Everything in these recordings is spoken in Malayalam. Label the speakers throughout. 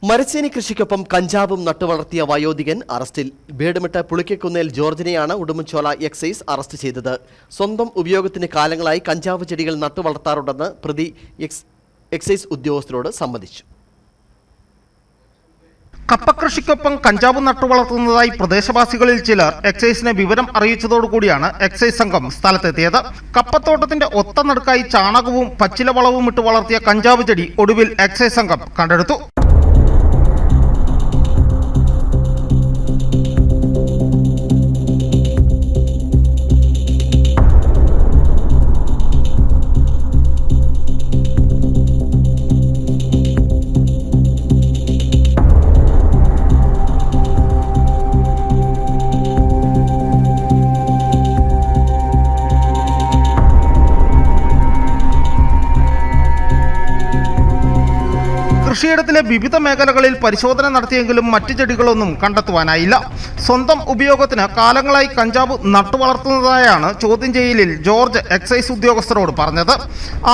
Speaker 1: മരച്ചേനി കൃഷിക്കൊപ്പം കഞ്ചാവും നട്ടുവളർത്തിയ വയോധികൻ അറസ്റ്റിൽ. ബേഡുമിട്ട പുളിക്കക്കുന്നേൽ ജോർജിനെയാണ് ഉടുമ്പൻചോല എക്സൈസ് അറസ്റ്റ് ചെയ്തത്. സ്വന്തം ഉപയോഗത്തിന് കാലങ്ങളായി കഞ്ചാവ് ചെടികൾ നട്ടുവളർത്താറുണ്ടെന്ന് പ്രതി എക്സൈസ് ഉദ്യോഗസ്ഥരോട് സമ്മതിച്ചു.
Speaker 2: കപ്പകൃഷിക്കൊപ്പം കഞ്ചാവ് നട്ടുവളർത്തുന്നതായി പ്രദേശവാസികളിൽ ചിലർ എക്സൈസിനെ വിവരം അറിയിച്ചതോടുകൂടിയാണ് എക്സൈസ് സംഘം സ്ഥലത്തെത്തിയത്. കപ്പത്തോട്ടത്തിന്റെ ഒത്ത നടുക്കായി ചാണകവും പച്ചിലവളവും ഇട്ട് വളർത്തിയ കഞ്ചാവ് ചെടി ഒടുവിൽ എക്സൈസ് സംഘം കണ്ടെടുത്തു. കൃഷിയിടത്തിലെ വിവിധ മേഖലകളിൽ പരിശോധന നടത്തിയെങ്കിലും മറ്റു ചെടികളൊന്നും കണ്ടെത്തുവാനായില്ല. സ്വന്തം ഉപയോഗത്തിന് കാലങ്ങളായി കഞ്ചാവ് നട്ടുവളർത്തുന്നതായാണ് ചോദ്യം ചെയ്യലിൽ ജോർജ് എക്സൈസ് ഉദ്യോഗസ്ഥരോട് പറഞ്ഞത്.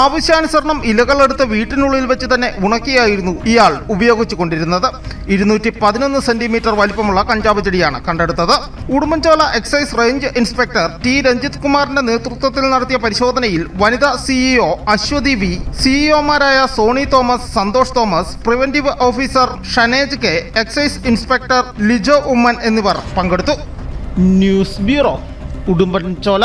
Speaker 2: ആവശ്യാനുസരണം ഇലകളെടുത്ത് വീട്ടിനുള്ളിൽ വെച്ച് തന്നെ ഉണക്കിയായിരുന്നു ഇയാൾ ഉപയോഗിച്ചുകൊണ്ടിരുന്നത്. 211 സെന്റിമീറ്റർ വലിപ്പമുള്ള കഞ്ചാവ് ചെടിയാണ് കണ്ടെടുത്തത്. Udumbanchola excise range inspector T Ranjith കുമാറിന്റെ നേതൃത്വത്തിൽ നടത്തിയ പരിശോധനയിൽ വനിതാ സിഇഒ അശ്വതി വി, സിഇഒമാരായ Sony Thomas, Santhosh Thomas, preventive officer Shanej K, excise inspector Lijo Oommen എന്നിവർ പങ്കെടുത്തു. News bureau, Udumbanchola.